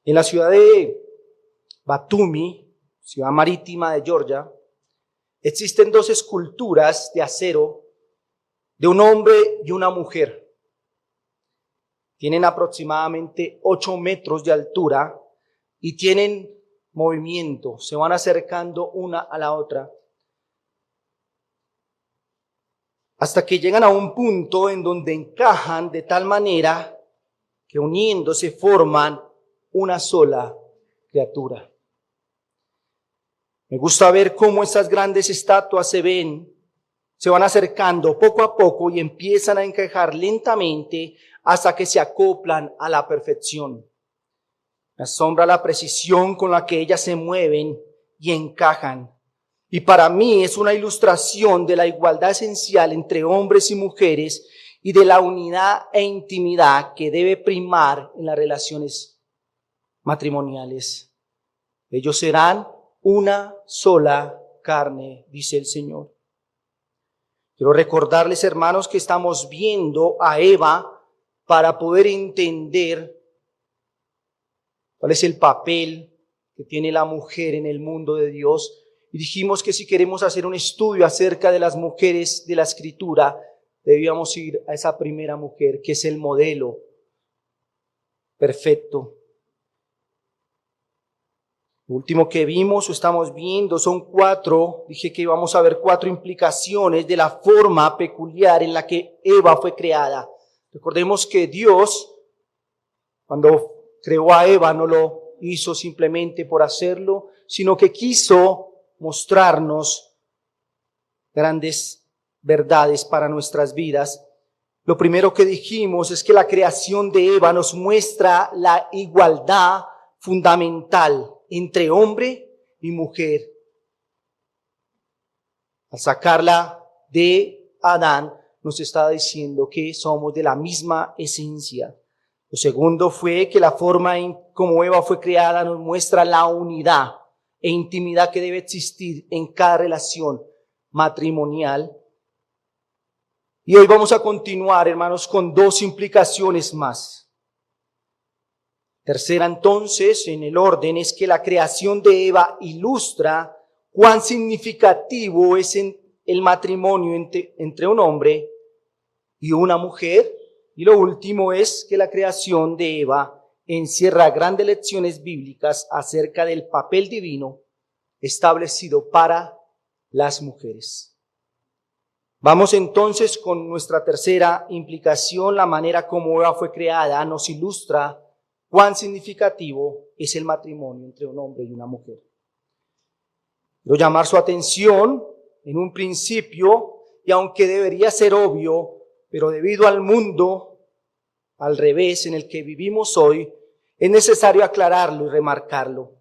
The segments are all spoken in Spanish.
En la ciudad de Batumi, ciudad marítima de Georgia, existen dos esculturas de acero de un hombre y una mujer. Tienen aproximadamente 8 metros de altura y tienen movimiento, se van acercando una a la otra, hasta que llegan a un punto en donde encajan de tal manera que uniéndose forman una sola criatura. Me gusta ver cómo estas grandes estatuas se van acercando poco a poco y empiezan a encajar lentamente hasta que se acoplan a la perfección. Me asombra la precisión con la que ellas se mueven y encajan. Y para mí es una ilustración de la igualdad esencial entre hombres y mujeres y de la unidad e intimidad que debe primar en las relaciones matrimoniales. Ellos serán una sola carne, dice el Señor. Quiero recordarles, hermanos, que estamos viendo a Eva para poder entender cuál es el papel que tiene la mujer en el mundo de Dios. Y dijimos que si queremos hacer un estudio acerca de las mujeres de la Escritura, debíamos ir a esa primera mujer, que es el modelo perfecto. Lo último que vimos o estamos viendo son 4, dije que íbamos a ver 4 implicaciones de la forma peculiar en la que Eva fue creada. Recordemos que Dios, cuando creó a Eva, no lo hizo simplemente por hacerlo, sino que quiso mostrarnos grandes verdades para nuestras vidas. Lo primero que dijimos es que la creación de Eva nos muestra la igualdad fundamental entre hombre y mujer. Al sacarla de Adán, nos está diciendo que somos de la misma esencia. Lo segundo fue que la forma en cómo Eva fue creada nos muestra la unidad e intimidad que debe existir en cada relación matrimonial. Y hoy vamos a continuar, hermanos, con 2 implicaciones más. Tercera, entonces, en el orden, es que la creación de Eva ilustra cuán significativo es el matrimonio entre un hombre y una mujer. Y lo último es que la creación de Eva encierra grandes lecciones bíblicas acerca del papel divino establecido para las mujeres. Vamos entonces con nuestra tercera implicación. La manera como Eva fue creada nos ilustra cuán significativo es el matrimonio entre un hombre y una mujer. Quiero llamar su atención en un principio, y aunque debería ser obvio, pero debido al mundo al revés en el que vivimos hoy, es necesario aclararlo y remarcarlo.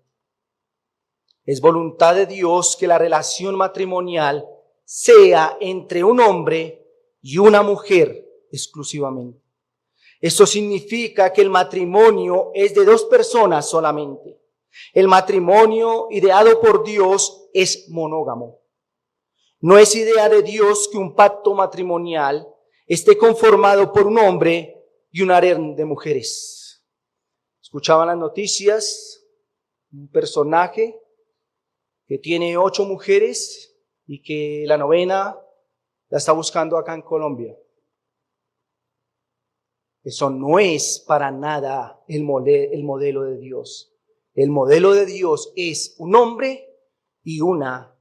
Es voluntad de Dios que la relación matrimonial sea entre un hombre y una mujer exclusivamente. Esto significa que el matrimonio es de 2 personas solamente. El matrimonio ideado por Dios es monógamo. No es idea de Dios que un pacto matrimonial esté conformado por un hombre y un harén de mujeres. Escuchaban las noticias, un personaje que tiene 8 mujeres y que la 9ª la está buscando acá en Colombia. Eso no es para nada el modelo de Dios. El modelo de Dios es un hombre y una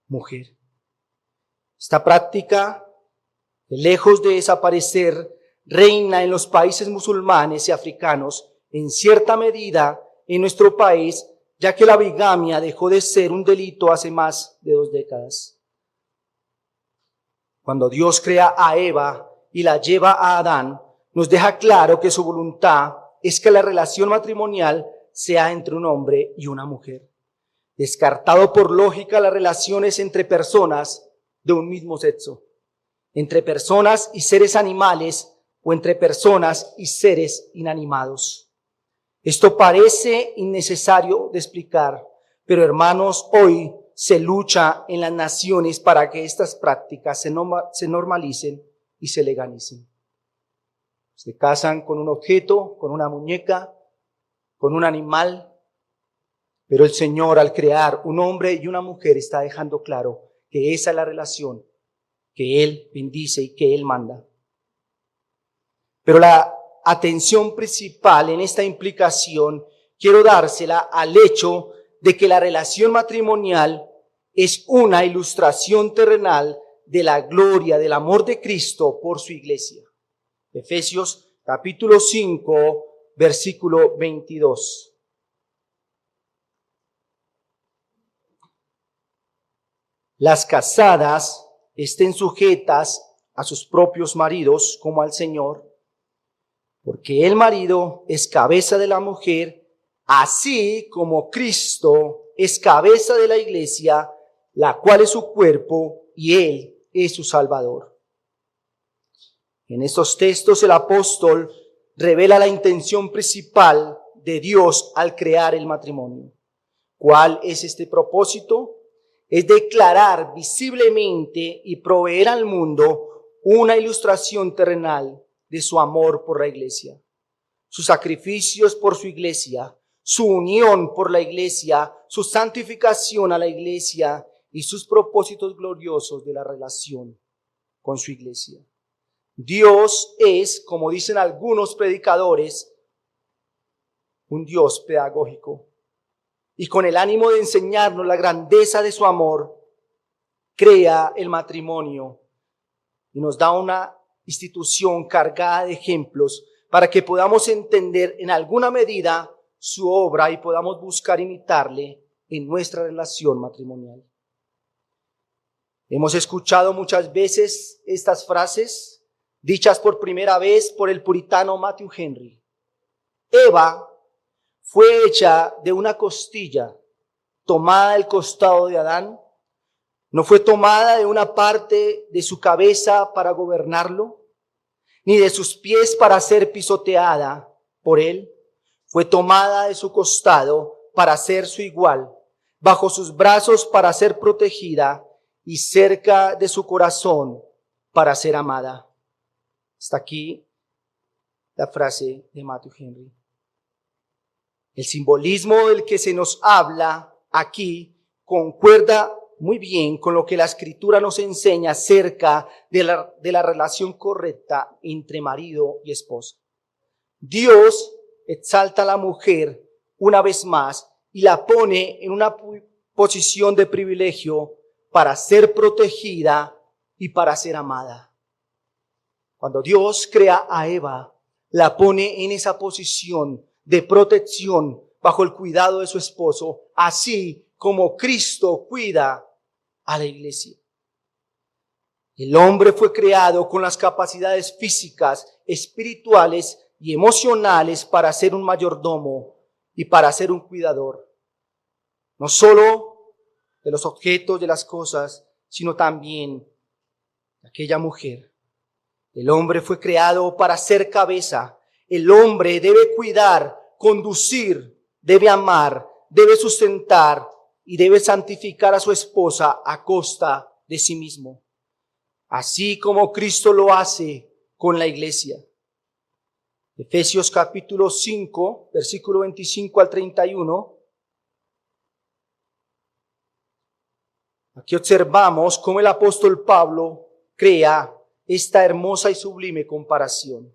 mujer. Esta práctica, lejos de desaparecer, reina en los países musulmanes y africanos, en cierta medida en nuestro país, ya que la bigamia dejó de ser un delito hace más de 2 décadas. Cuando Dios crea a Eva y la lleva a Adán, nos deja claro que su voluntad es que la relación matrimonial sea entre un hombre y una mujer. Descartado por lógica las relaciones entre personas de un mismo sexo, entre personas y seres animales o entre personas y seres inanimados. Esto parece innecesario de explicar, pero hermanos, hoy se lucha en las naciones para que estas prácticas se normalicen y se legalicen. Se casan con un objeto, con una muñeca, con un animal. Pero el Señor, al crear un hombre y una mujer, está dejando claro que esa es la relación que Él bendice y que Él manda. Pero la atención principal en esta implicación quiero dársela al hecho de que la relación matrimonial es una ilustración terrenal de la gloria del amor de Cristo por su iglesia. Efesios capítulo 5, versículo 22. Las casadas estén sujetas a sus propios maridos como al Señor, porque el marido es cabeza de la mujer, así como Cristo es cabeza de la iglesia, la cual es su cuerpo y Él es su Salvador. En estos textos el apóstol revela la intención principal de Dios al crear el matrimonio. ¿Cuál es este propósito? Es declarar visiblemente y proveer al mundo una ilustración terrenal de su amor por la iglesia, sus sacrificios por su iglesia, su unión por la iglesia, su santificación a la iglesia y sus propósitos gloriosos de la relación con su iglesia. Dios es, como dicen algunos predicadores, un Dios pedagógico. Y con el ánimo de enseñarnos la grandeza de su amor, crea el matrimonio y nos da una institución cargada de ejemplos para que podamos entender en alguna medida su obra y podamos buscar imitarle en nuestra relación matrimonial. Hemos escuchado muchas veces estas frases dichas por primera vez por el puritano Matthew Henry. Eva fue hecha de una costilla tomada del costado de Adán. No fue tomada de una parte de su cabeza para gobernarlo, ni de sus pies para ser pisoteada por él. Fue tomada de su costado para ser su igual, bajo sus brazos para ser protegida y cerca de su corazón para ser amada. Hasta aquí la frase de Matthew Henry. El simbolismo del que se nos habla aquí concuerda muy bien con lo que la Escritura nos enseña acerca de la relación correcta entre marido y esposa. Dios exalta a la mujer una vez más y la pone en una posición de privilegio para ser protegida y para ser amada. Cuando Dios crea a Eva, la pone en esa posición de protección bajo el cuidado de su esposo, así como Cristo cuida a la iglesia. El hombre fue creado con las capacidades físicas, espirituales y emocionales para ser un mayordomo y para ser un cuidador. No solo de los objetos, de las cosas, sino también de aquella mujer. El hombre fue creado para ser cabeza. El hombre debe cuidar, conducir, debe amar, debe sustentar y debe santificar a su esposa a costa de sí mismo, así como Cristo lo hace con la iglesia. Efesios capítulo 5, versículo 25 al 31. Aquí observamos cómo el apóstol Pablo crea esta hermosa y sublime comparación.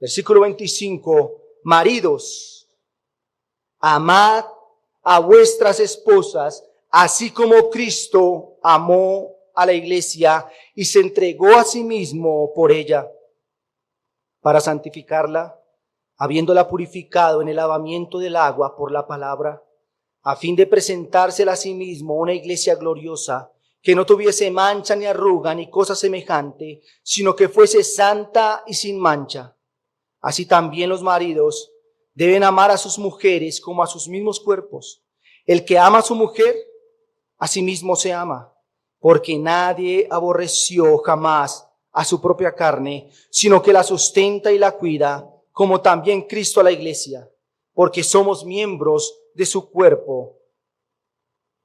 Versículo 25, maridos, amad a vuestras esposas, así como Cristo amó a la iglesia y se entregó a sí mismo por ella, para santificarla, habiéndola purificado en el lavamiento del agua por la palabra, a fin de presentársela a sí mismo una iglesia gloriosa, que no tuviese mancha ni arruga ni cosa semejante, sino que fuese santa y sin mancha. Así también los maridos deben amar a sus mujeres como a sus mismos cuerpos. El que ama a su mujer, a sí mismo se ama, porque nadie aborreció jamás a su propia carne, sino que la sustenta y la cuida, como también Cristo a la iglesia, porque somos miembros de su cuerpo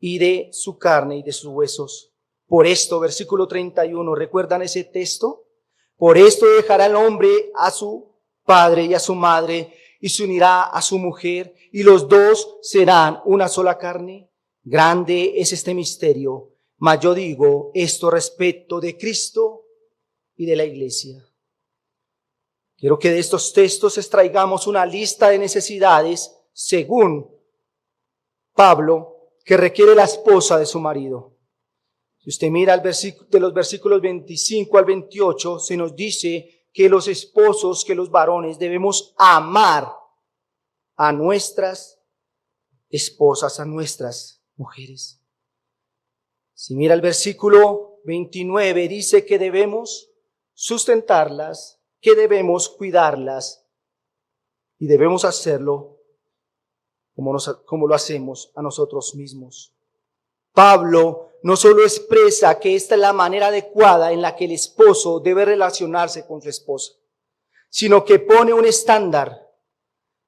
y de su carne y de sus huesos. Por esto, versículo 31, ¿recuerdan ese texto? Por esto dejará el hombre a su padre y a su madre, y se unirá a su mujer, y los dos serán una sola carne. Grande es este misterio, mas yo digo esto respecto de Cristo y de la iglesia. Quiero que de estos textos extraigamos una lista de necesidades, según Pablo, que requiere la esposa de su marido. Si usted mira de los versículos 25 al 28, se nos dice que los esposos, que los varones debemos amar a nuestras esposas, a nuestras mujeres. Si mira el versículo 29, dice que debemos sustentarlas, que debemos cuidarlas y debemos hacerlo como lo hacemos a nosotros mismos. Pablo no solo expresa que esta es la manera adecuada en la que el esposo debe relacionarse con su esposa, sino que pone un estándar,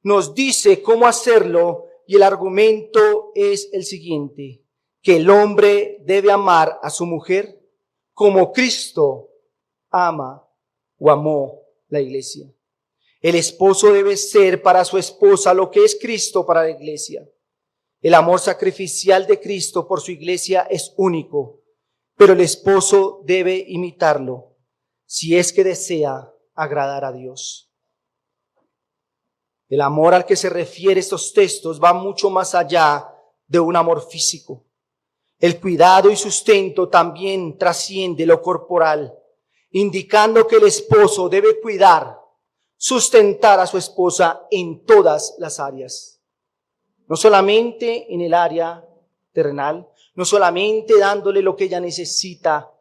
nos dice cómo hacerlo, y el argumento es el siguiente: que el hombre debe amar a su mujer como Cristo ama o amó la iglesia. El esposo debe ser para su esposa lo que es Cristo para la iglesia. El amor sacrificial de Cristo por su iglesia es único, pero el esposo debe imitarlo si es que desea agradar a Dios. El amor al que se refiere estos textos va mucho más allá de un amor físico. El cuidado y sustento también trasciende lo corporal, indicando que el esposo debe cuidar, sustentar a su esposa en todas las áreas. No solamente en el área terrenal, no solamente dándole lo que ella necesita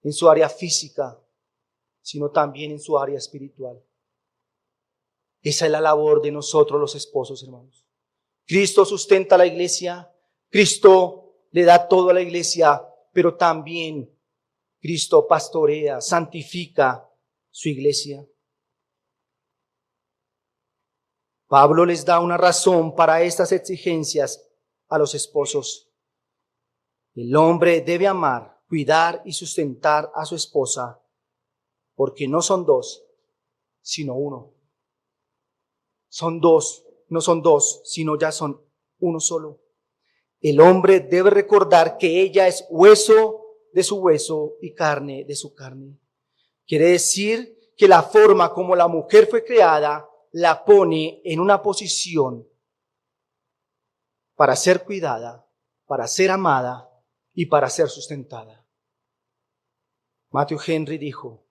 en su área física, sino también en su área espiritual. Esa es la labor de nosotros los esposos, hermanos. Cristo sustenta a la iglesia, Cristo le da todo a la iglesia, pero también Cristo pastorea, santifica su iglesia. Pablo les da una razón para estas exigencias a los esposos. El hombre debe amar, cuidar y sustentar a su esposa, porque no son dos, sino uno. Son dos, no son dos, sino ya son uno solo. El hombre debe recordar que ella es hueso de su hueso y carne de su carne. Quiere decir que la forma como la mujer fue creada la pone en una posición para ser cuidada, para ser amada y para ser sustentada. Matthew Henry dijo: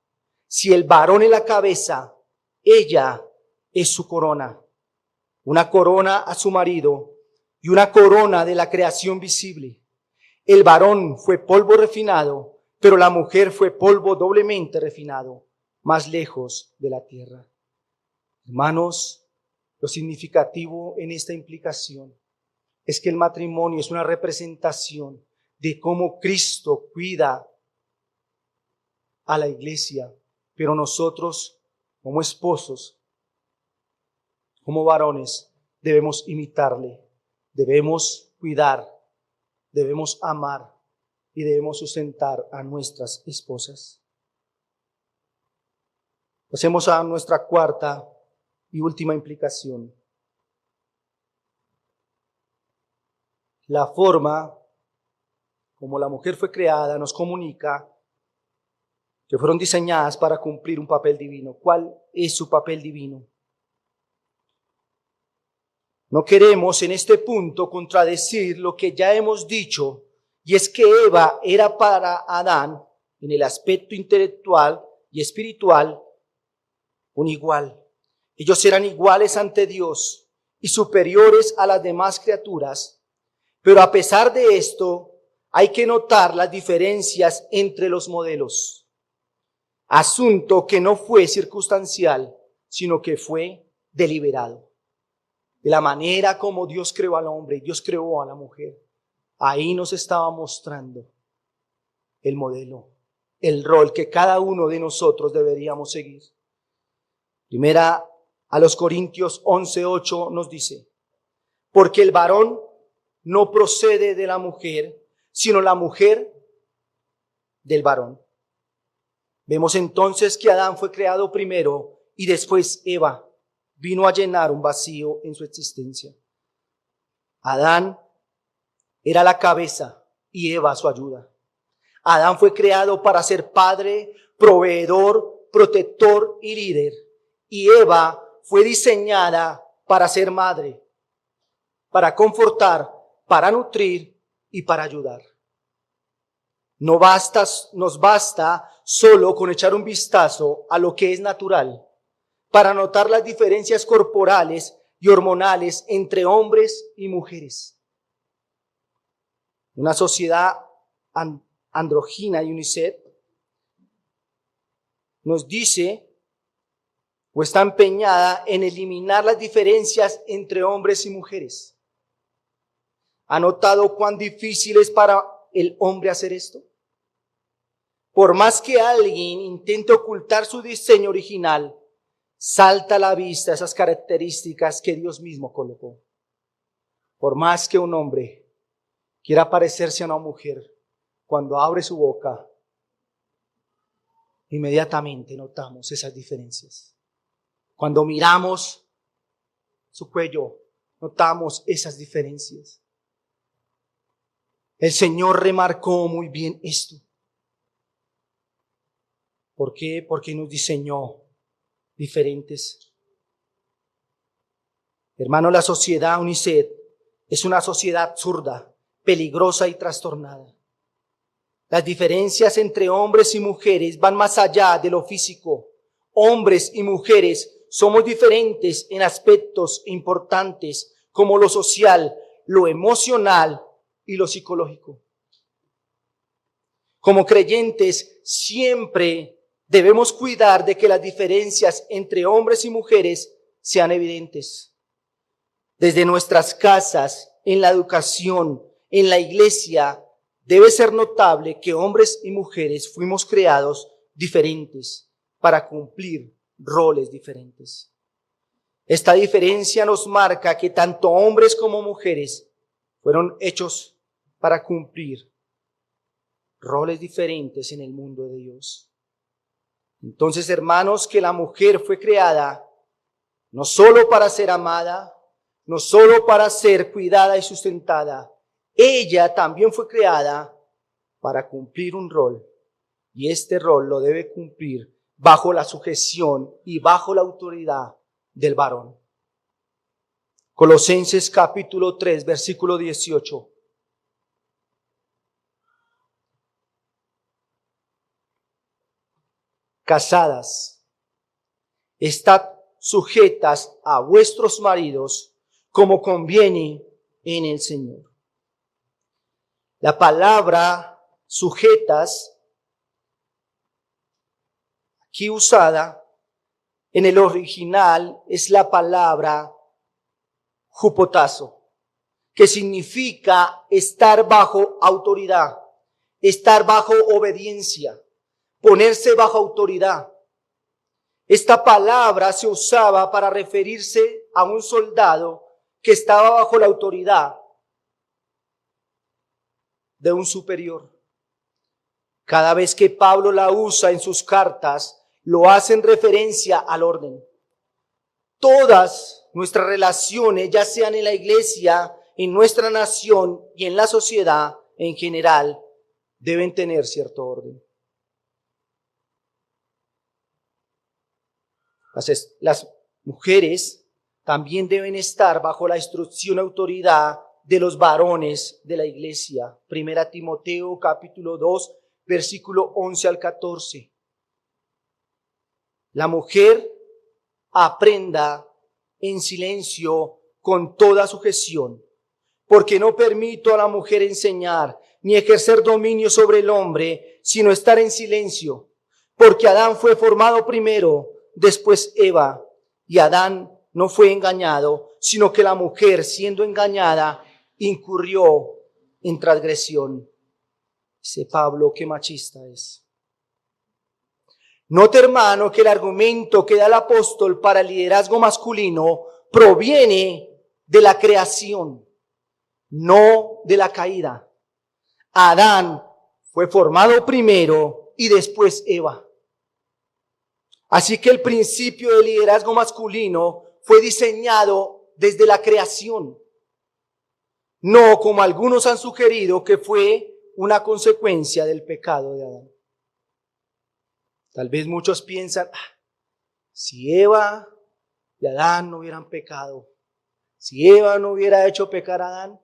si el varón es la cabeza, ella es su corona. Una corona a su marido y una corona de la creación visible. El varón fue polvo refinado, pero la mujer fue polvo doblemente refinado, más lejos de la tierra. Hermanos, lo significativo en esta implicación es que el matrimonio es una representación de cómo Cristo cuida a la iglesia, pero nosotros, como esposos, como varones, debemos imitarle, debemos cuidar, debemos amar y debemos sustentar a nuestras esposas. Pasemos a nuestra cuarta y última implicación. La forma como la mujer fue creada nos comunica que fueron diseñadas para cumplir un papel divino. ¿Cuál es su papel divino? No queremos en este punto contradecir lo que ya hemos dicho, y es que Eva era para Adán, en el aspecto intelectual y espiritual, un igual. Ellos eran iguales ante Dios y superiores a las demás criaturas, pero a pesar de esto, hay que notar las diferencias entre los modelos. Asunto que no fue circunstancial, sino que fue deliberado. De la manera como Dios creó al hombre y Dios creó a la mujer, ahí nos estaba mostrando el modelo, el rol que cada uno de nosotros deberíamos seguir. Primera a los Corintios 11:8 nos dice: porque el varón no procede de la mujer, sino la mujer del varón. Vemos entonces que Adán fue creado primero y después Eva. vino a llenar un vacío en su existencia. Adán era la cabeza y Eva su ayuda. Adán fue creado para ser padre, proveedor, protector y líder. Y Eva fue diseñada para ser madre, para confortar, para nutrir y para ayudar. Nos basta solo con echar un vistazo a lo que es natural para notar las diferencias corporales y hormonales entre hombres y mujeres. Una sociedad andrógina y unisex nos dice o está empeñada en eliminar las diferencias entre hombres y mujeres. ¿Ha notado cuán difícil es para el hombre hacer esto? Por más que alguien intente ocultar su diseño original, salta a la vista esas características que Dios mismo colocó. Por más que un hombre quiera parecerse a una mujer, cuando abre su boca, inmediatamente notamos esas diferencias. Cuando miramos su cuello, notamos esas diferencias. El Señor remarcó muy bien esto. ¿Por qué? Porque nos diseñó diferentes. Hermano, la sociedad unisex es una sociedad absurda, peligrosa y trastornada. Las diferencias entre hombres y mujeres van más allá de lo físico. Hombres y mujeres somos diferentes en aspectos importantes como lo social, lo emocional y lo psicológico. Como creyentes siempre debemos cuidar de que las diferencias entre hombres y mujeres sean evidentes. Desde nuestras casas, en la educación, en la iglesia, debe ser notable que hombres y mujeres fuimos creados diferentes para cumplir roles diferentes. Esta diferencia nos marca que tanto hombres como mujeres fueron hechos para cumplir roles diferentes en el mundo de Dios. Entonces, hermanos, que la mujer fue creada no solo para ser amada, no solo para ser cuidada y sustentada, ella también fue creada para cumplir un rol, y este rol lo debe cumplir bajo la sujeción y bajo la autoridad del varón. Colosenses capítulo 3, versículo 18. Casadas, estad sujetas a vuestros maridos como conviene en el Señor. La palabra sujetas, aquí usada en el original, es la palabra hupotazo, que significa estar bajo autoridad, estar bajo obediencia, ponerse bajo autoridad. Esta palabra se usaba para referirse a un soldado que estaba bajo la autoridad de un superior. Cada vez que Pablo la usa en sus cartas, lo hace en referencia al orden. Todas nuestras relaciones, ya sean en la iglesia, en nuestra nación y en la sociedad en general, deben tener cierto orden. Las mujeres también deben estar bajo la instrucción y autoridad de los varones de la iglesia. 1 Timoteo capítulo 2, versículo 11 al 14. La mujer aprenda en silencio con toda sujeción, porque no permito a la mujer enseñar ni ejercer dominio sobre el hombre, sino estar en silencio, porque Adán fue formado primero, después Eva, y Adán no fue engañado, sino que la mujer, siendo engañada, incurrió en transgresión. Dice Pablo, qué machista es. Note, hermano, que el argumento que da el apóstol para el liderazgo masculino proviene de la creación, no de la caída. Adán fue formado primero y después Eva. Así que el principio del liderazgo masculino fue diseñado desde la creación, no como algunos han sugerido que fue una consecuencia del pecado de Adán. Tal vez muchos piensan, si Eva y Adán no hubieran pecado, si Eva no hubiera hecho pecar a Adán,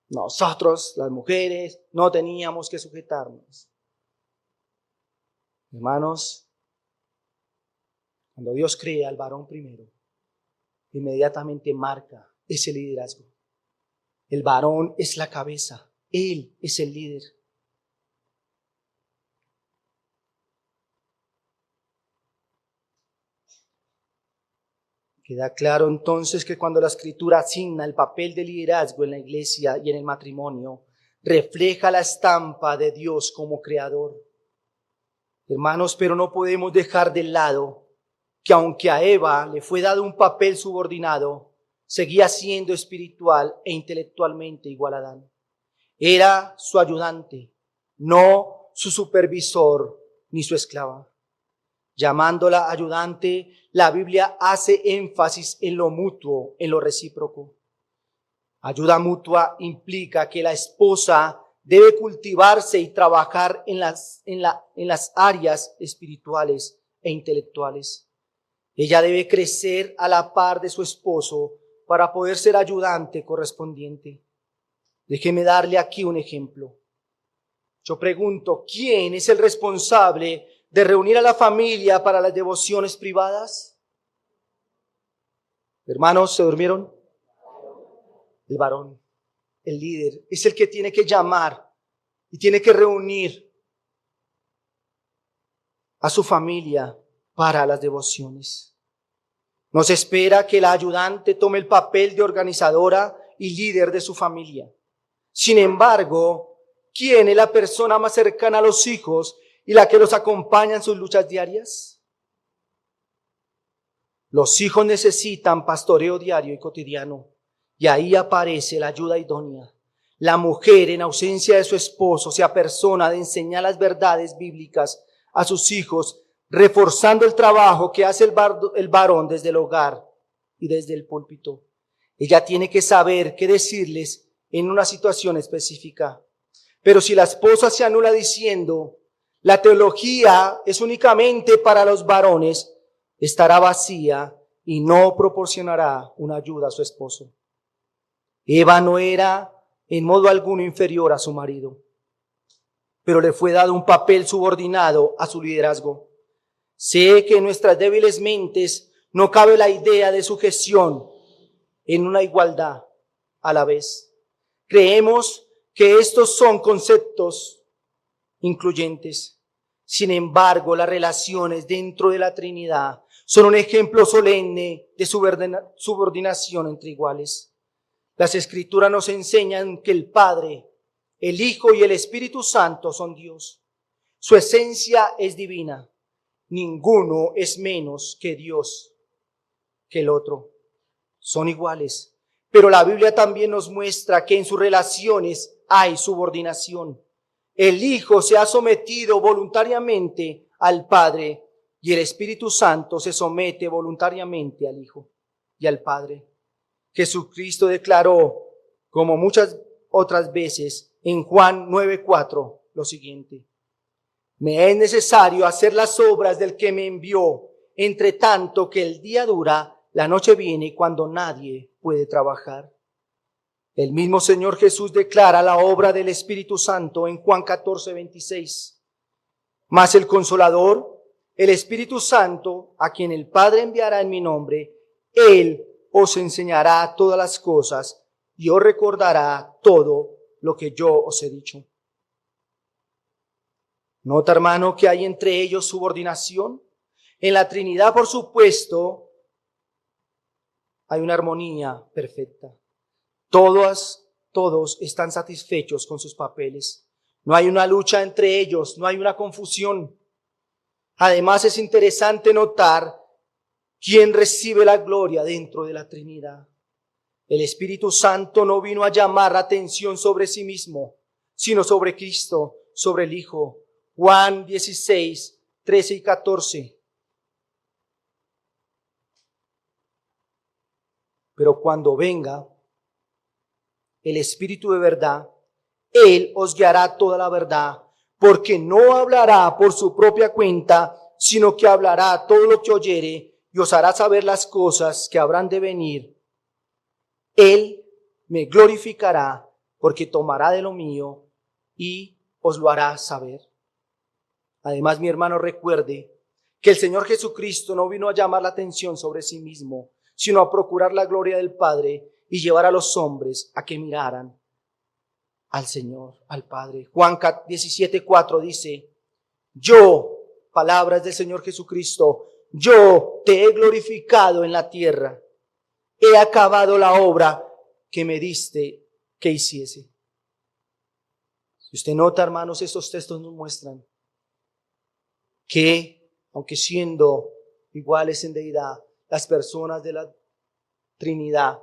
nosotros, las mujeres, no teníamos que sujetarnos. Hermanos, cuando Dios crea al varón primero, inmediatamente marca ese liderazgo. El varón es la cabeza, él es el líder. Queda claro entonces que cuando la Escritura asigna el papel de liderazgo en la iglesia y en el matrimonio, refleja la estampa de Dios como creador. Hermanos, pero no podemos dejar de lado que aunque a Eva le fue dado un papel subordinado, seguía siendo espiritual e intelectualmente igual a Adán. Era su ayudante, no su supervisor ni su esclava. Llamándola ayudante, la Biblia hace énfasis en lo mutuo, en lo recíproco. Ayuda mutua implica que la esposa debe cultivarse y trabajar en las áreas espirituales e intelectuales. Ella debe crecer a la par de su esposo para poder ser ayudante correspondiente. Déjeme darle aquí un ejemplo. Yo pregunto, ¿quién es el responsable de reunir a la familia para las devociones privadas? Hermanos, ¿se durmieron? El varón, el líder, es el que tiene que llamar y tiene que reunir a su familia para las devociones. No se espera que la ayudante tome el papel de organizadora y líder de su familia. Sin embargo, ¿quién es la persona más cercana a los hijos y la que los acompaña en sus luchas diarias? Los hijos necesitan pastoreo diario y cotidiano, y ahí aparece la ayuda idónea. La mujer, en ausencia de su esposo, se apersona de enseñar las verdades bíblicas a sus hijos, reforzando el trabajo que hace el varón desde el hogar y desde el púlpito. Ella tiene que saber qué decirles en una situación específica. Pero si la esposa se anula diciendo, la teología es únicamente para los varones, estará vacía y no proporcionará una ayuda a su esposo. Eva no era en modo alguno inferior a su marido, pero le fue dado un papel subordinado a su liderazgo. Sé que en nuestras débiles mentes no cabe la idea de sujeción en una igualdad a la vez. Creemos que estos son conceptos incluyentes. Sin embargo, las relaciones dentro de la Trinidad son un ejemplo solemne de subordinación entre iguales. Las Escrituras nos enseñan que el Padre, el Hijo y el Espíritu Santo son Dios. Su esencia es divina. Ninguno es menos que Dios que el otro. Son iguales. Pero la Biblia también nos muestra que en sus relaciones hay subordinación. El Hijo se ha sometido voluntariamente al Padre y el Espíritu Santo se somete voluntariamente al Hijo y al Padre. Jesucristo declaró, como muchas otras veces, en Juan 9:4, lo siguiente: me es necesario hacer las obras del que me envió, entre tanto que el día dura, la noche viene cuando nadie puede trabajar. El mismo Señor Jesús declara la obra del Espíritu Santo en Juan 14:26. Mas el Consolador, el Espíritu Santo, a quien el Padre enviará en mi nombre, Él os enseñará todas las cosas y os recordará todo lo que yo os he dicho. Nota, hermano, que hay entre ellos subordinación. En la Trinidad, por supuesto, hay una armonía perfecta. Todos están satisfechos con sus papeles. No hay una lucha entre ellos, no hay una confusión. Además, es interesante notar quién recibe la gloria dentro de la Trinidad. El Espíritu Santo no vino a llamar la atención sobre sí mismo, sino sobre Cristo, sobre el Hijo. Juan 16, 13 y 14. Pero cuando venga el Espíritu de verdad, Él os guiará toda la verdad, porque no hablará por su propia cuenta, sino que hablará todo lo que oyere y os hará saber las cosas que habrán de venir. Él me glorificará, porque tomará de lo mío y os lo hará saber. Además, mi hermano, recuerde que el Señor Jesucristo no vino a llamar la atención sobre sí mismo, sino a procurar la gloria del Padre y llevar a los hombres a que miraran al Señor, al Padre. Juan 17:4 dice: yo, palabras del Señor Jesucristo, yo te he glorificado en la tierra, he acabado la obra que me diste que hiciese. Si usted nota, hermanos, estos textos nos muestran que, aunque siendo iguales en deidad, las personas de la Trinidad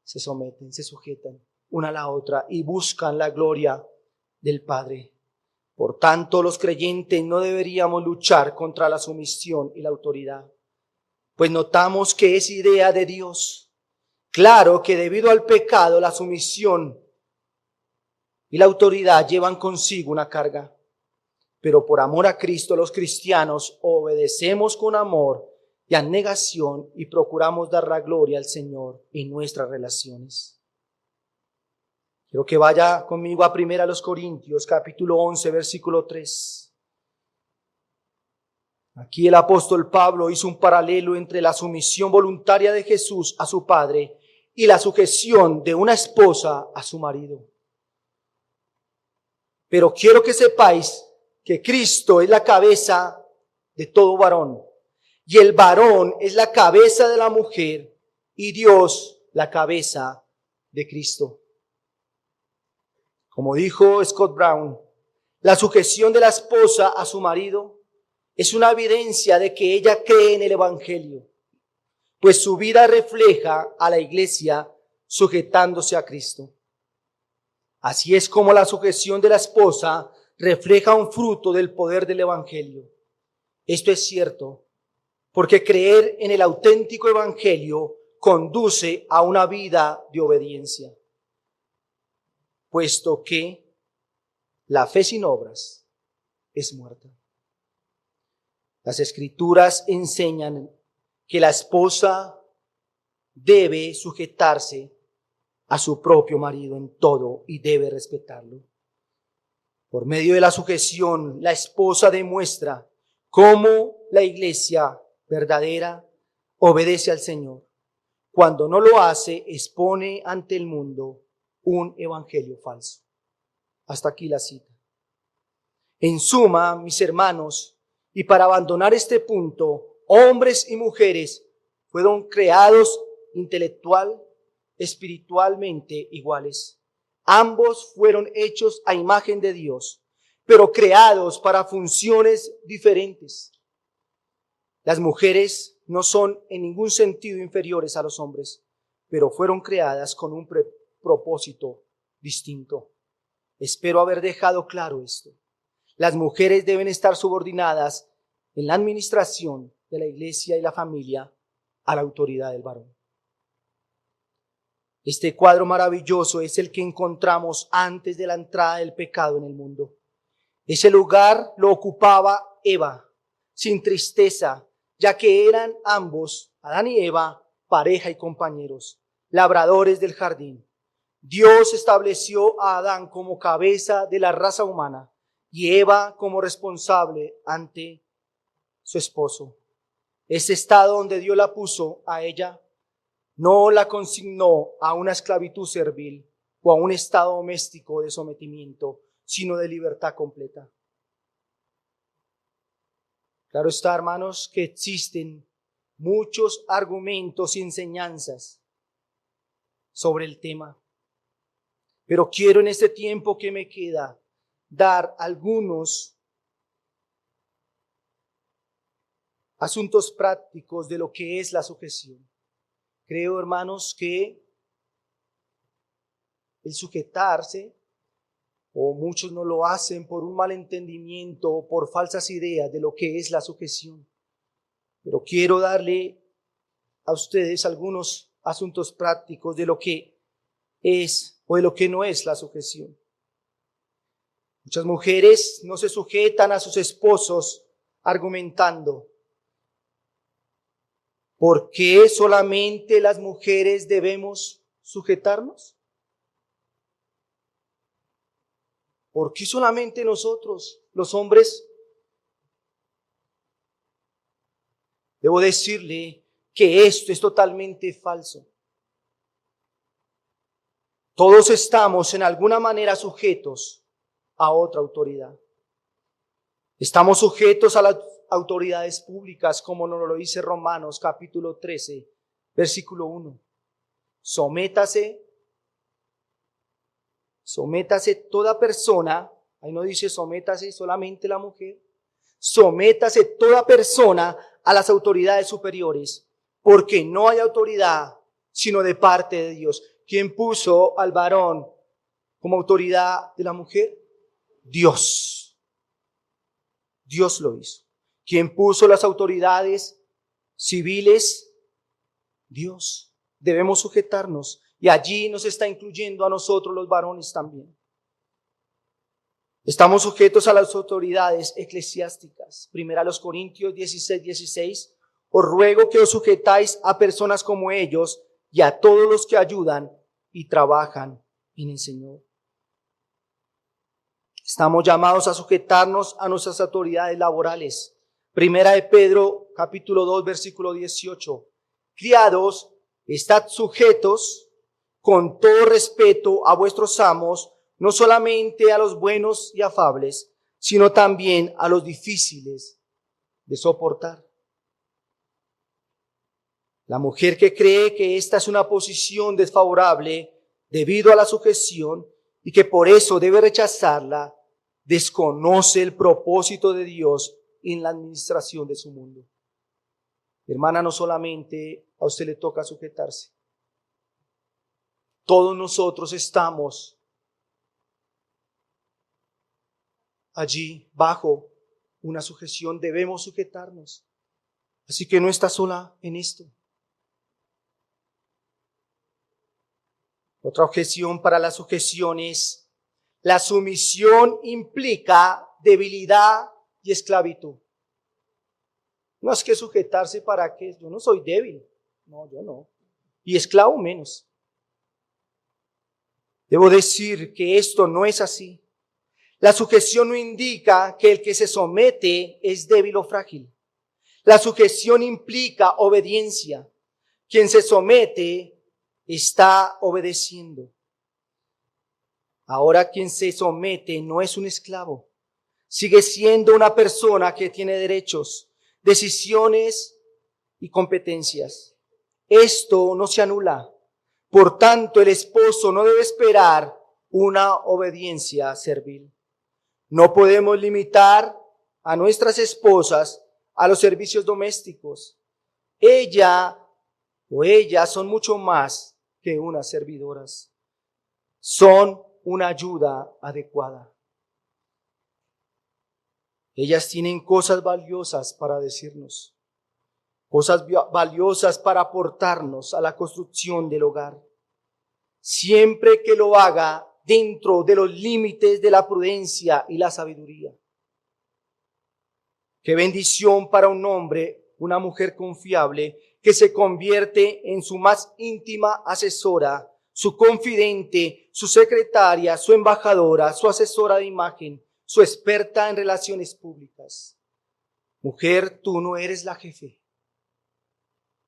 se someten, se sujetan una a la otra y buscan la gloria del Padre. Por tanto, los creyentes no deberíamos luchar contra la sumisión y la autoridad, pues notamos que es idea de Dios. Claro que debido al pecado, la sumisión y la autoridad llevan consigo una carga. Pero por amor a Cristo, los cristianos obedecemos con amor y abnegación y procuramos dar la gloria al Señor en nuestras relaciones. Quiero que vaya conmigo a 1 Corintios, capítulo 11, versículo 3. Aquí el apóstol Pablo hizo un paralelo entre la sumisión voluntaria de Jesús a su Padre y la sujeción de una esposa a su marido. Pero quiero que sepáis que Cristo es la cabeza de todo varón, y el varón es la cabeza de la mujer, y Dios la cabeza de Cristo. Como dijo Scott Brown, la sujeción de la esposa a su marido es una evidencia de que ella cree en el Evangelio, pues su vida refleja a la iglesia sujetándose a Cristo. Así es como la sujeción de la esposa refleja un fruto del poder del Evangelio. Esto es cierto, porque creer en el auténtico Evangelio conduce a una vida de obediencia, puesto que la fe sin obras es muerta. Las Escrituras enseñan que la esposa debe sujetarse a su propio marido en todo y debe respetarlo. Por medio de la sujeción, la esposa demuestra cómo la iglesia verdadera obedece al Señor. Cuando no lo hace, expone ante el mundo un evangelio falso. Hasta aquí la cita. En suma, mis hermanos, y para abandonar este punto, hombres y mujeres fueron creados intelectual, espiritualmente iguales. Ambos fueron hechos a imagen de Dios, pero creados para funciones diferentes. Las mujeres no son en ningún sentido inferiores a los hombres, pero fueron creadas con un propósito distinto. Espero haber dejado claro esto. Las mujeres deben estar subordinadas en la administración de la iglesia y la familia a la autoridad del varón. Este cuadro maravilloso es el que encontramos antes de la entrada del pecado en el mundo. Ese lugar lo ocupaba Eva, sin tristeza, ya que eran ambos, Adán y Eva, pareja y compañeros, labradores del jardín. Dios estableció a Adán como cabeza de la raza humana y Eva como responsable ante su esposo. Ese estado donde Dios la puso a ella, no la consignó a una esclavitud servil o a un estado doméstico de sometimiento, sino de libertad completa. Claro está, hermanos, que existen muchos argumentos y enseñanzas sobre el tema, pero quiero en este tiempo que me queda dar algunos asuntos prácticos de lo que es la sujeción. Creo, hermanos, que el sujetarse, o muchos no lo hacen por un mal entendimiento o por falsas ideas de lo que es la sujeción. Pero quiero darle a ustedes algunos asuntos prácticos de lo que es o de lo que no es la sujeción. Muchas mujeres no se sujetan a sus esposos argumentando: ¿por qué solamente las mujeres debemos sujetarnos? ¿Por qué solamente nosotros, los hombres? Debo decirle que esto es totalmente falso. Todos estamos en alguna manera sujetos a otra autoridad. Estamos sujetos a las autoridades públicas, como nos lo dice Romanos capítulo 13, versículo 1. Sométase toda persona, ahí no dice sométase solamente la mujer, sométase toda persona a las autoridades superiores, porque no hay autoridad sino de parte de Dios. ¿Quién puso al varón como autoridad de la mujer? Dios. Dios lo hizo. ¿Quién puso las autoridades civiles? Dios. Debemos sujetarnos. Y allí nos está incluyendo a nosotros los varones también. Estamos sujetos a las autoridades eclesiásticas. Primera a los Corintios 16:16. Os ruego que os sujetáis a personas como ellos y a todos los que ayudan y trabajan en el Señor. Estamos llamados a sujetarnos a nuestras autoridades laborales. Primera de Pedro, capítulo 2, versículo 18. Criados, estad sujetos con todo respeto a vuestros amos, no solamente a los buenos y afables, sino también a los difíciles de soportar. La mujer que cree que esta es una posición desfavorable debido a la sujeción y que por eso debe rechazarla, desconoce el propósito de Dios en la administración de su mundo. Hermana, no solamente a usted le toca sujetarse. Todos nosotros estamos allí bajo una sujeción, debemos sujetarnos. Así que no está sola en esto. Otra objeción para la sujeción es: la sumisión implica debilidad y esclavitud. No es que sujetarse para qué, yo no soy débil, no, yo no, y esclavo menos. Debo decir que esto no es así. La sujeción no indica que el que se somete es débil o frágil. La sujeción implica obediencia. Quien se somete está obedeciendo. Ahora quien se somete no es un esclavo. Sigue siendo una persona que tiene derechos, decisiones y competencias. Esto no se anula. Por tanto, el esposo no debe esperar una obediencia servil. No podemos limitar a nuestras esposas a los servicios domésticos. Ella o ellas son mucho más que unas servidoras. Son una ayuda adecuada. Ellas tienen cosas valiosas para decirnos, cosas valiosas para aportarnos a la construcción del hogar. Siempre que lo haga dentro de los límites de la prudencia y la sabiduría. Qué bendición para un hombre, una mujer confiable, que se convierte en su más íntima asesora, su confidente, su secretaria, su embajadora, su asesora de imagen, su experta en relaciones públicas. Mujer, tú no eres la jefe,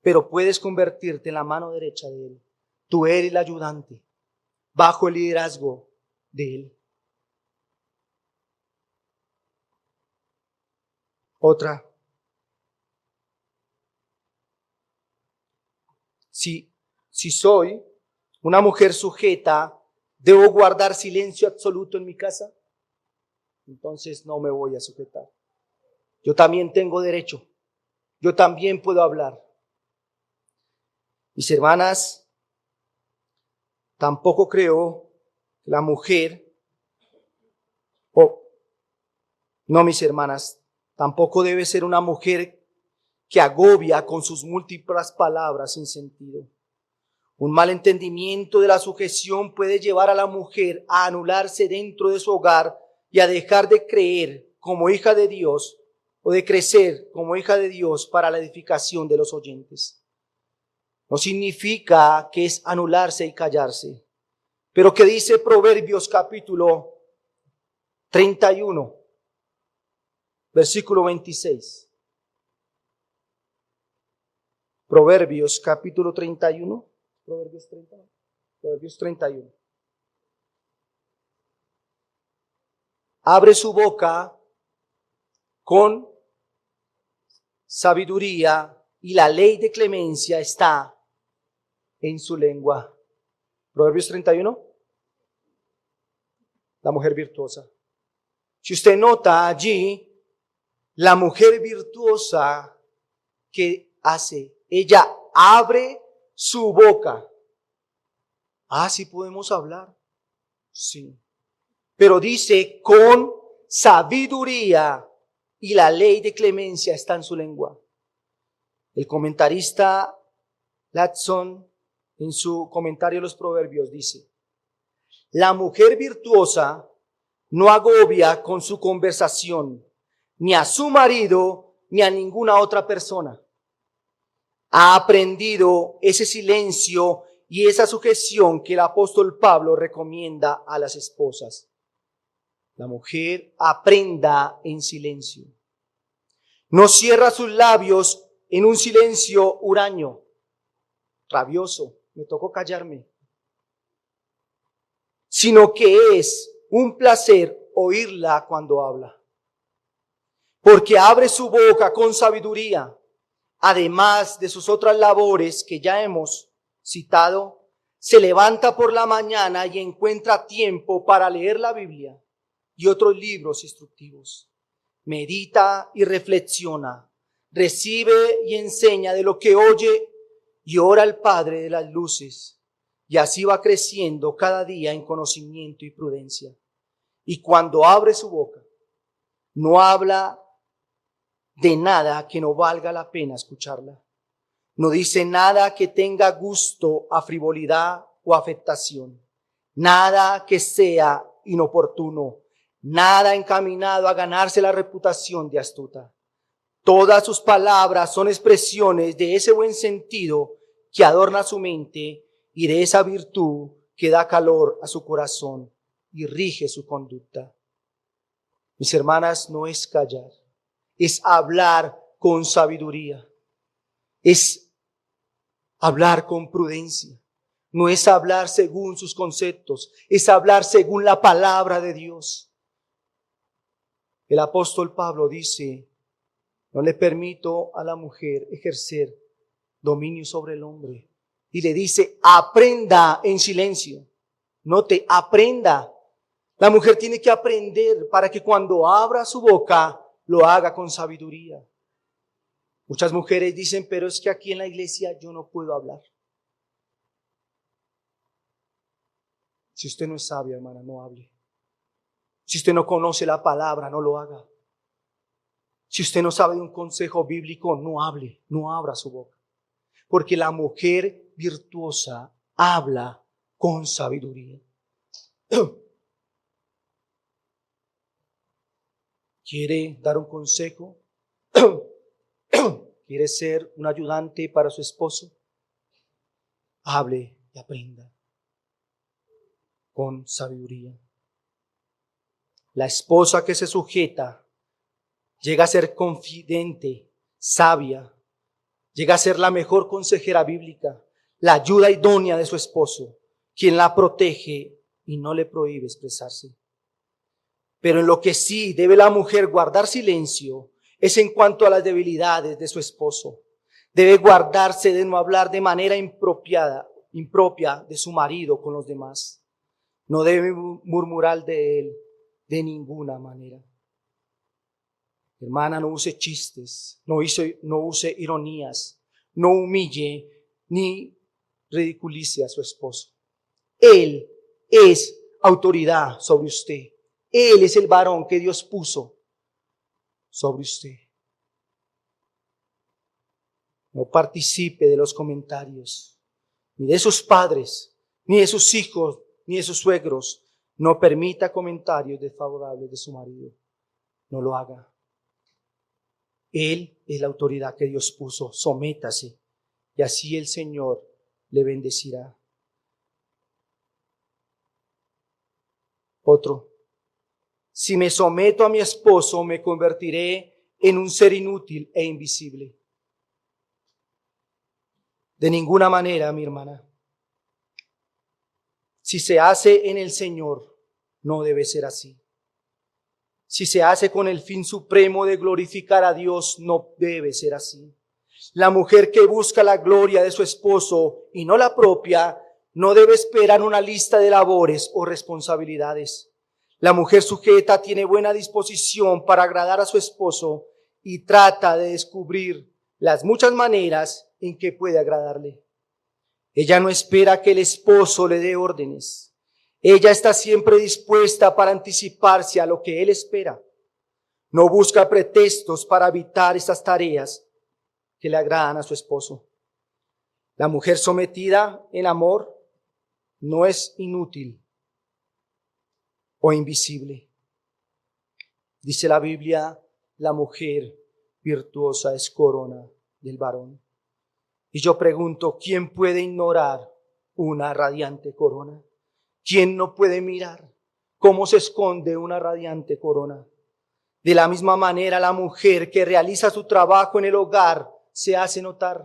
pero puedes convertirte en la mano derecha de él. Tú eres el ayudante, bajo el liderazgo de él. Otra. Si soy una mujer sujeta, ¿debo guardar silencio absoluto en mi casa? Entonces no me voy a sujetar. Yo también tengo derecho. Yo también puedo hablar. Mis hermanas, tampoco creo que la mujer, no mis hermanas, tampoco debe ser una mujer que agobia con sus múltiples palabras sin sentido. Un mal entendimiento de la sujeción puede llevar a la mujer a anularse dentro de su hogar y a dejar de creer como hija de Dios o de crecer como hija de Dios para la edificación de los oyentes. No significa que es anularse y callarse. Pero ¿qué dice Proverbios capítulo 31, versículo 26? Proverbios capítulo 31. Proverbios 30. Proverbios 31. Abre su boca con sabiduría y la ley de clemencia está en su lengua. Proverbios 31. La mujer virtuosa. Si usted nota allí, la mujer virtuosa, ¿qué hace? Ella abre su boca. Ah, sí podemos hablar. Sí. Pero dice con sabiduría y la ley de clemencia está en su lengua. El comentarista Latson, en su comentario de los Proverbios, dice: la mujer virtuosa no agobia con su conversación ni a su marido ni a ninguna otra persona. Ha aprendido ese silencio y esa sujeción que el apóstol Pablo recomienda a las esposas. La mujer aprenda en silencio. No cierra sus labios en un silencio huraño, rabioso. Me tocó callarme. Sino que es un placer oírla cuando habla. Porque abre su boca con sabiduría. Además de sus otras labores que ya hemos citado, se levanta por la mañana y encuentra tiempo para leer la Biblia y otros libros instructivos. Medita y reflexiona, recibe y enseña de lo que oye y ora al Padre de las luces. Y así va creciendo cada día en conocimiento y prudencia. Y cuando abre su boca, no habla de nada que no valga la pena escucharla. No dice nada que tenga gusto a frivolidad o afectación. Nada que sea inoportuno. Nada encaminado a ganarse la reputación de astuta. Todas sus palabras son expresiones de ese buen sentido que adorna su mente y de esa virtud que da calor a su corazón y rige su conducta. Mis hermanas, no es callar, es hablar con sabiduría, es hablar con prudencia. No es hablar según sus conceptos, es hablar según la palabra de Dios. El apóstol Pablo dice: no le permito a la mujer ejercer dominio sobre el hombre. Y le dice: aprenda en silencio. Note, aprenda. La mujer tiene que aprender para que cuando abra su boca lo haga con sabiduría. Muchas mujeres dicen: pero es que aquí en la iglesia yo no puedo hablar. Si usted no es sabia, hermana, no hable. Si usted no conoce la palabra, no lo haga. Si usted no sabe de un consejo bíblico, no hable, no abra su boca. Porque la mujer virtuosa habla con sabiduría. ¿Quiere dar un consejo? ¿Quiere ser un ayudante para su esposo? Hable y aprenda con sabiduría. La esposa que se sujeta llega a ser confidente, sabia, llega a ser la mejor consejera bíblica, la ayuda idónea de su esposo, quien la protege y no le prohíbe expresarse. Pero en lo que sí debe la mujer guardar silencio es en cuanto a las debilidades de su esposo. Debe guardarse de no hablar de manera impropia de su marido con los demás. No debe murmurar de él de ninguna manera. Hermana, no use chistes, no use ironías, no humille ni ridiculice a su esposo. Él es autoridad sobre usted. Él es el varón que Dios puso sobre usted. No participe de los comentarios. ni de sus padres, ni de sus hijos, ni de sus suegros. No permita comentarios desfavorables de su marido. No lo haga. Él es la autoridad que Dios puso. Sométase y así el Señor le bendecirá. Otro. Si me someto a mi esposo, me convertiré en un ser inútil e invisible. De ninguna manera, mi hermana. Si se hace en el Señor, no debe ser así. Si se hace con el fin supremo de glorificar a Dios, no debe ser así. La mujer que busca la gloria de su esposo y no la propia, no debe esperar una lista de labores o responsabilidades. La mujer sujeta tiene buena disposición para agradar a su esposo y trata de descubrir las muchas maneras en que puede agradarle. Ella no espera que el esposo le dé órdenes. Ella está siempre dispuesta para anticiparse a lo que él espera. No busca pretextos para evitar estas tareas que le agradan a su esposo. La mujer sometida en amor no es inútil o invisible. Dice la Biblia, la mujer virtuosa es corona del varón. Y yo pregunto, ¿quién puede ignorar una radiante corona? ¿Quién no puede mirar cómo se esconde una radiante corona? De la misma manera, la mujer que realiza su trabajo en el hogar se hace notar.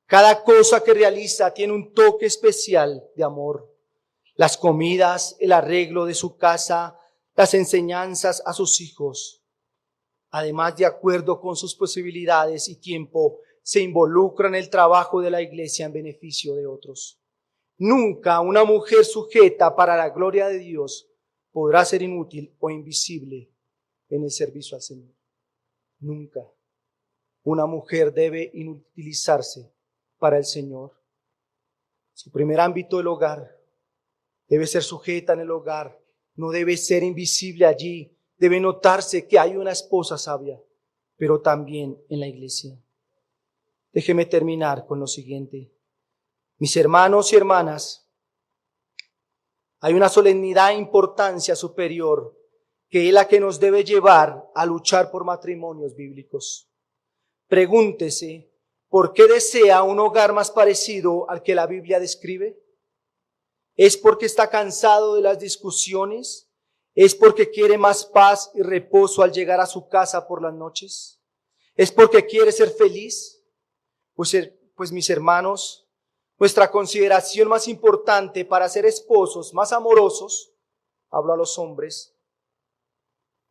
Cada cosa que realiza tiene un toque especial de amor. Las comidas, el arreglo de su casa, las enseñanzas a sus hijos. Además, de acuerdo con sus posibilidades y tiempo, se involucra en el trabajo de la iglesia en beneficio de otros. Nunca una mujer sujeta para la gloria de Dios podrá ser inútil o invisible en el servicio al Señor. Nunca. Una mujer debe inutilizarse para el Señor. Su primer ámbito, el hogar. Debe ser sujeta en el hogar. No debe ser invisible allí. Debe notarse que hay una esposa sabia, pero también en la iglesia. Déjeme terminar con lo siguiente. Mis hermanos y hermanas, hay una solemnidad e importancia superior que es la que nos debe llevar a luchar por matrimonios bíblicos. Pregúntese, ¿por qué desea un hogar más parecido al que la Biblia describe? ¿Es porque está cansado de las discusiones? ¿Es porque quiere más paz y reposo al llegar a su casa por las noches? ¿Es porque quiere ser feliz? Pues mis hermanos, nuestra consideración más importante para ser esposos más amorosos, hablo a los hombres,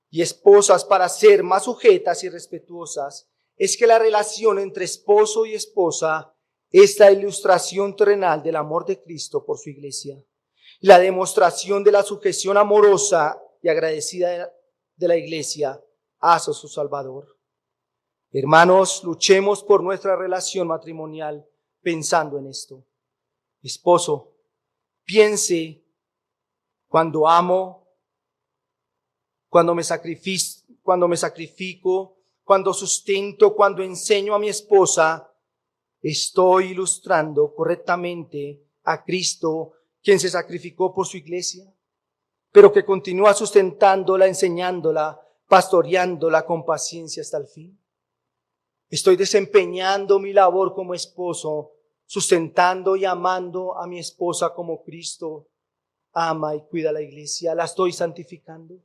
y esposas para ser más sujetas y respetuosas, es que la relación entre esposo y esposa es la ilustración terrenal del amor de Cristo por su iglesia, la demostración de la sujeción amorosa y agradecida de la iglesia hacia su Salvador. Hermanos, luchemos por nuestra relación matrimonial pensando en esto. Esposo, piense cuando amo, cuando me sacrifico, cuando sustento, cuando enseño a mi esposa, estoy ilustrando correctamente a Cristo, quien se sacrificó por su iglesia, pero que continúa sustentándola, enseñándola, pastoreándola con paciencia hasta el fin. Estoy desempeñando mi labor como esposo, sustentando y amando a mi esposa como Cristo ama y cuida a la iglesia. La estoy santificando.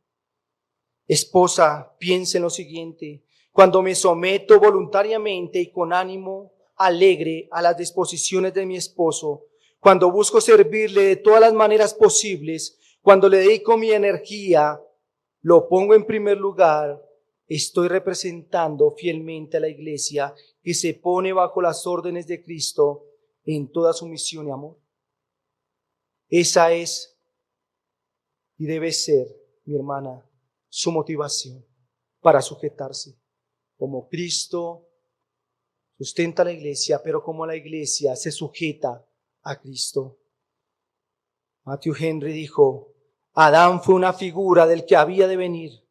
Esposa, piense en lo siguiente. Cuando me someto voluntariamente y con ánimo alegre a las disposiciones de mi esposo, cuando busco servirle de todas las maneras posibles, cuando le dedico mi energía, lo pongo en primer lugar, estoy representando fielmente a la iglesia que se pone bajo las órdenes de Cristo en toda su misión y amor. Esa es y debe ser, mi hermana, su motivación para sujetarse. Como Cristo sustenta a la iglesia, pero como la iglesia se sujeta a Cristo. Matthew Henry dijo, Adán fue una figura del que había de venir,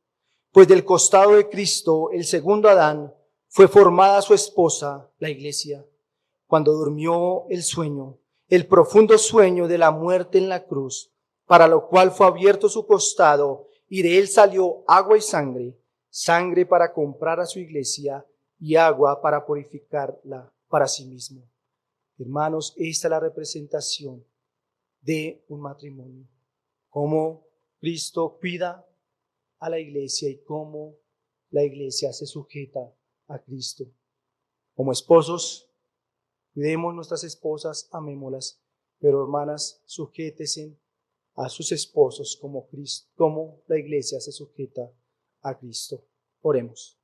pues del costado de Cristo, el segundo Adán, fue formada su esposa, la iglesia. cuando durmió el sueño, el profundo sueño de la muerte en la cruz, para lo cual fue abierto su costado y de él salió agua y sangre, sangre para comprar a su iglesia y agua para purificarla para sí mismo. Hermanos, esta es la representación de un matrimonio. Cómo Cristo cuida a la iglesia y cómo la iglesia se sujeta a Cristo. Como esposos, cuidemos nuestras esposas, amémoslas, pero hermanas, sujétense a sus esposos como Cristo, como la iglesia se sujeta a Cristo. Oremos.